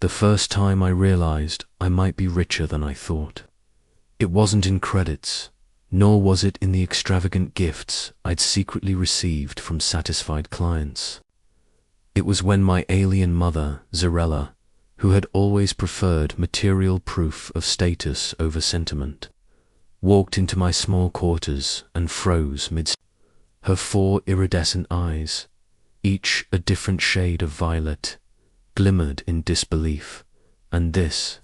The first time I realized I might be richer than I thought. It wasn't in credits, nor was it in the extravagant gifts I'd secretly received from satisfied clients. It was when my alien mother, Zarella, who had always preferred material proof of status over sentiment, walked into my small quarters and froze mid. Her 4 iridescent eyes, each a different shade of violet, glimmered in disbelief. "And this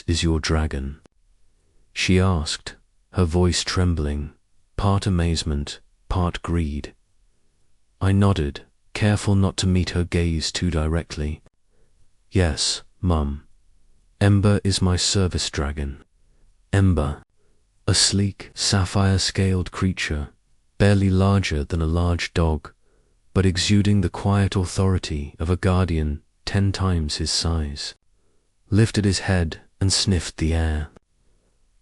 is your dragon?" she asked, her voice trembling, part amazement, part greed. I nodded, careful not to meet her gaze too directly. "Yes, Mum. Ember is my service dragon." Ember, a sleek, sapphire-scaled creature, barely larger than a large dog, but exuding the quiet authority of a guardian 10 times his size, lifted his head and sniffed the air.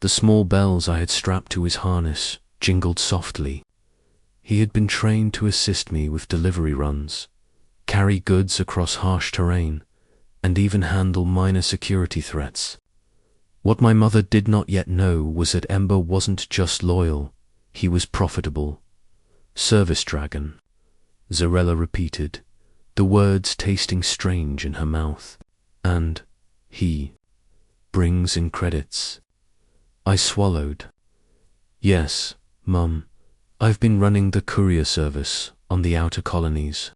The small bells I had strapped to his harness jingled softly. He had been trained to assist me with delivery runs, carry goods across harsh terrain, and even handle minor security threats. What my mother did not yet know was that Ember wasn't just loyal, he was profitable. "Service dragon," Zarella repeated, the words tasting strange in her mouth. "And he brings in credits." I swallowed. "Yes, Mum. I've been running the courier service on the outer colonies.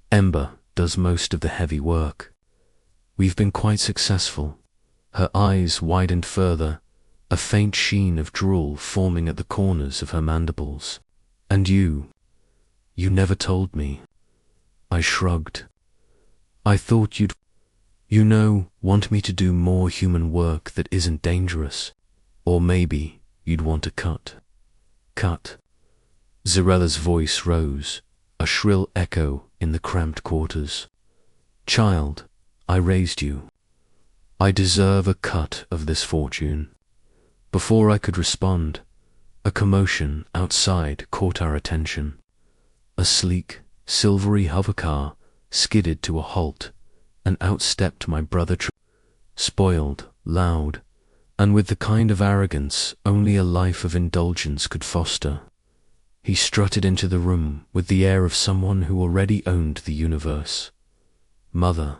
Ember does most of the heavy work. We've been quite successful." Her eyes widened further, a faint sheen of drool forming at the corners of her mandibles. "And you never told me." I shrugged. "I thought you'd, want me to do more human work that isn't dangerous. Or maybe you'd want a cut." "Cut?" Zarella's voice rose, a shrill echo in the cramped quarters. "Child, I raised you. I deserve a cut of this fortune." Before I could respond, a commotion outside caught our attention. A sleek, silvery hovercar skidded to a halt, and out stepped my brother, spoiled, loud, and with the kind of arrogance only a life of indulgence could foster. He strutted into the room with the air of someone who already owned the universe. "Mother,"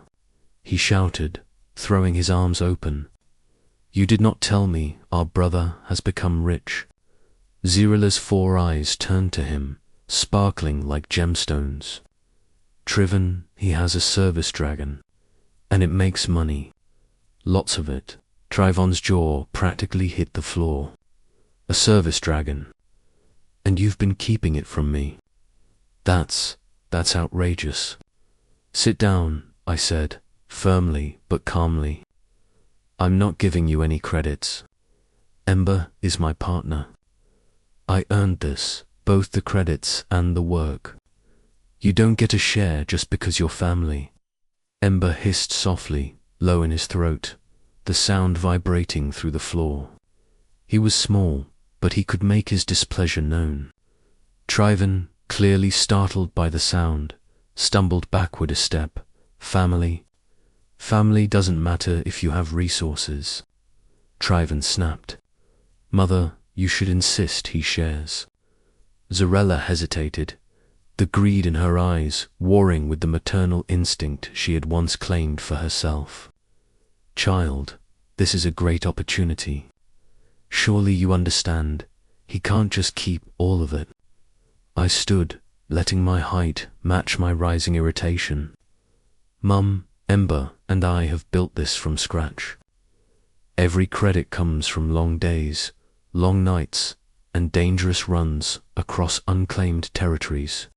he shouted, throwing his arms open, "you did not tell me our brother has become rich." Zarella's 4 eyes turned to him, sparkling like gemstones. "Trivan, he has a service dragon, and it makes money. Lots of it." Trayvon's jaw practically hit the floor. "A service dragon? And you've been keeping it from me? That's outrageous." "Sit down," I said, firmly but calmly. "I'm not giving you any credits. Ember is my partner. I earned this, both the credits and the work. You don't get a share just because you're family." Ember hissed softly, low in his throat, the sound vibrating through the floor. He was small, but he could make his displeasure known. Trayvon, clearly startled by the sound, stumbled backward a step. "Family doesn't matter if you have resources," Trayvon snapped. "Mother, you should insist he shares." Zarella hesitated, the greed in her eyes warring with the maternal instinct she had once claimed for herself. "Child, this is a great opportunity. Surely you understand, he can't just keep all of it." I stood, letting my height match my rising irritation. "Mum, Ember and I have built this from scratch. Every credit comes from long days, long nights, and dangerous runs across unclaimed territories.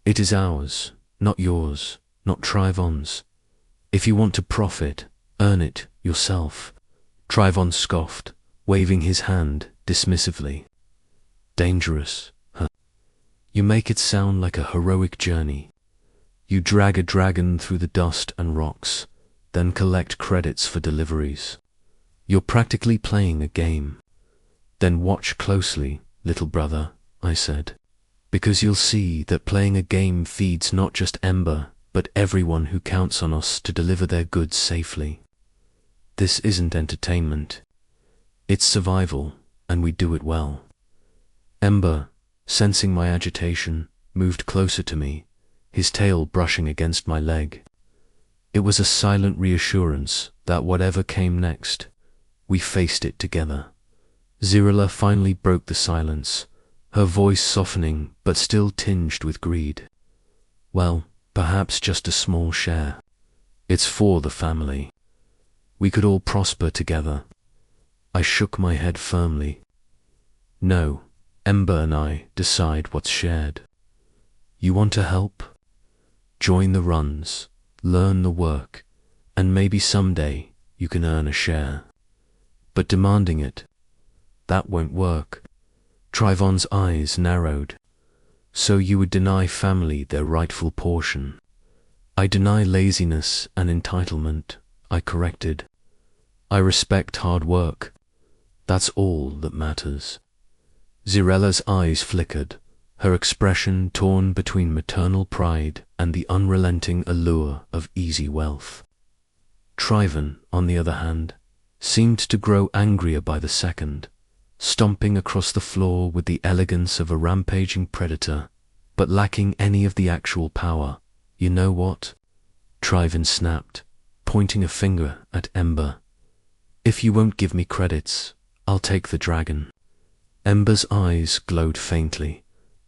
It is ours, not yours, not Trayvon's. If you want to profit, earn it yourself." Trayvon scoffed, waving his hand dismissively. "Dangerous, huh? You make it sound like a heroic journey. You drag a dragon through the dust and rocks, then collect credits for deliveries. You're practically playing a game." "Then watch closely, little brother," I said, "because you'll see that playing a game feeds not just Ember, but everyone who counts on us to deliver their goods safely. This isn't entertainment. It's survival, and we do it well. Ember, sensing my agitation, moved closer to me, his tail brushing against my leg. It was a silent reassurance that whatever came next, we faced it together. Zirilla finally broke the silence, her voice softening but still tinged with greed. Well, perhaps just a small share. It's for the family. We could all prosper together. I shook my head firmly. No, Ember and I decide what's shared. You want to help? Join the runs, learn the work, and maybe someday you can earn a share. But demanding it, that won't work. Trivon's eyes narrowed. So you would deny family their rightful portion. I deny laziness and entitlement, I corrected. I respect hard work. That's all that matters. Zirella's eyes flickered, her expression torn between maternal pride and the unrelenting allure of easy wealth. Trivon, on the other hand, seemed to grow angrier by the second, stomping across the floor with the elegance of a rampaging predator, but lacking any of the actual power. You know what? Trivon snapped, pointing a finger at Ember. If you won't give me credits, I'll take the dragon. Ember's eyes glowed faintly,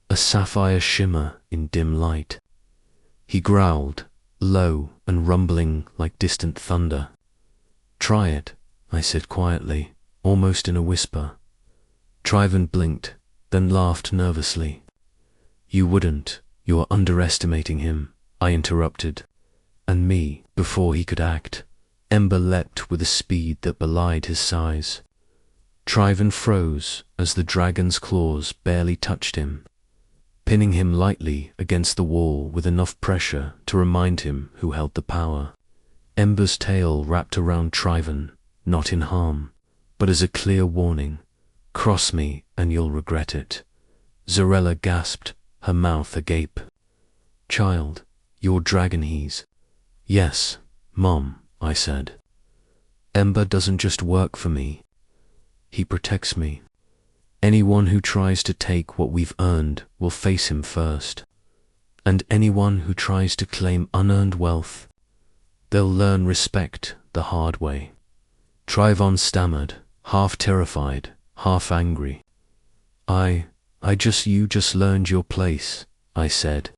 a sapphire shimmer in dim light. He growled, low and rumbling like distant thunder. Try it, I said quietly, almost in a whisper. Trivon blinked, then laughed nervously. You wouldn't, you're underestimating him, I interrupted. And me, before he could act. Ember leapt with a speed that belied his size. Trivon froze as the dragon's claws barely touched him, pinning him lightly against the wall with enough pressure to remind him who held the power. Ember's tail wrapped around Trivon, not in harm, but as a clear warning. Cross me and you'll regret it. Zirilla gasped, her mouth agape. Child, you're dragon he's. Yes, Mom, I said. Ember doesn't just work for me. He protects me. Anyone who tries to take what we've earned will face him first. And anyone who tries to claim unearned wealth, they'll learn respect the hard way. Trivon stammered, half terrified, half angry. You just learned your place, I said.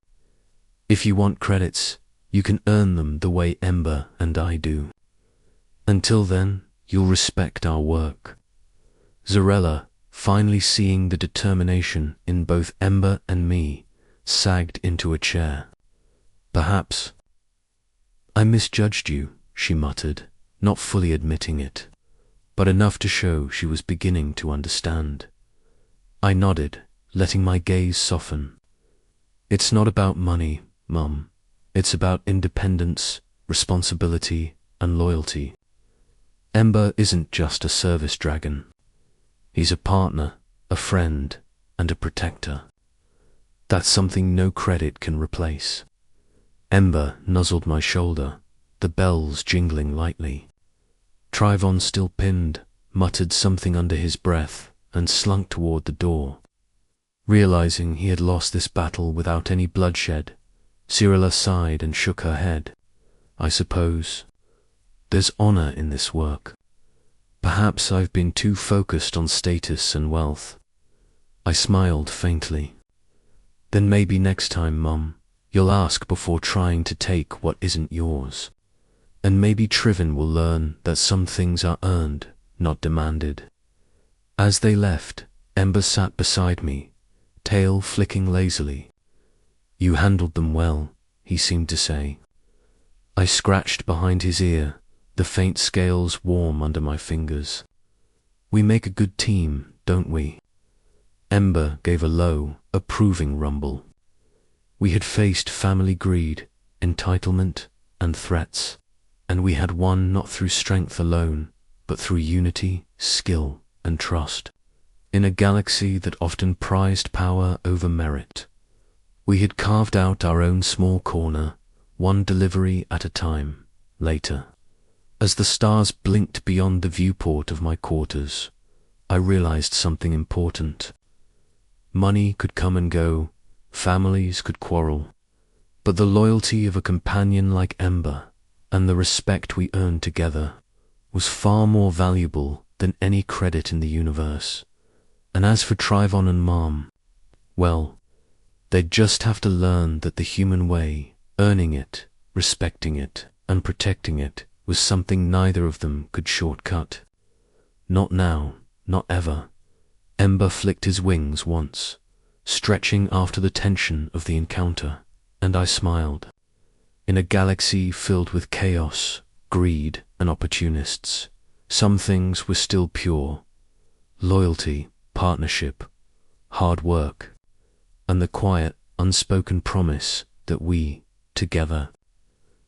If you want credits, you can earn them the way Ember and I do. Until then, you'll respect our work. Zirilla, finally seeing the determination in both Ember and me, sagged into a chair. Perhaps. I misjudged you, she muttered, not fully admitting it, but enough to show she was beginning to understand. I nodded, letting my gaze soften. It's not about money, Mum. It's about independence, responsibility, and loyalty. Ember isn't just a service dragon. He's a partner, a friend, and a protector. That's something no credit can replace. Ember nuzzled my shoulder, the bells jingling lightly. Trivon, still pinned, muttered something under his breath and slunk toward the door. Realizing he had lost this battle without any bloodshed, Zirilla sighed and shook her head. I suppose. There's honor in this work. Perhaps I've been too focused on status and wealth. I smiled faintly. Then maybe next time, Mum, you'll ask before trying to take what isn't yours. And maybe Trivon will learn that some things are earned, not demanded. As they left, Ember sat beside me, tail flicking lazily. You handled them well, he seemed to say. I scratched behind his ear, the faint scales warm under my fingers. We make a good team, don't we? Ember gave a low, approving rumble. We had faced family greed, entitlement, and threats, and we had won not through strength alone, but through unity, skill, and trust. In a galaxy that often prized power over merit, we had carved out our own small corner, one delivery at a time. Later, as the stars blinked beyond the viewport of my quarters, I realized something important. Money could come and go, families could quarrel, but the loyalty of a companion like Ember and the respect we earned together was far more valuable than any credit in the universe. And as for Trayvon and Mom, well, they'd just have to learn that the human way, earning it, respecting it, and protecting it, was something neither of them could shortcut. Not now, not ever. Ember flicked his wings once, stretching after the tension of the encounter, and I smiled. In a galaxy filled with chaos, greed, and opportunists, some things were still pure. Loyalty, partnership, hard work, and the quiet, unspoken promise that we, together,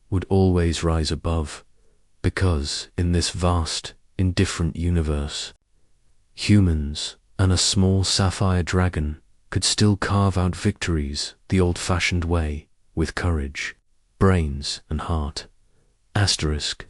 would always rise above, because in this vast, indifferent universe, humans and a small sapphire dragon could still carve out victories the old-fashioned way, with courage, brains, and heart. Asterisk.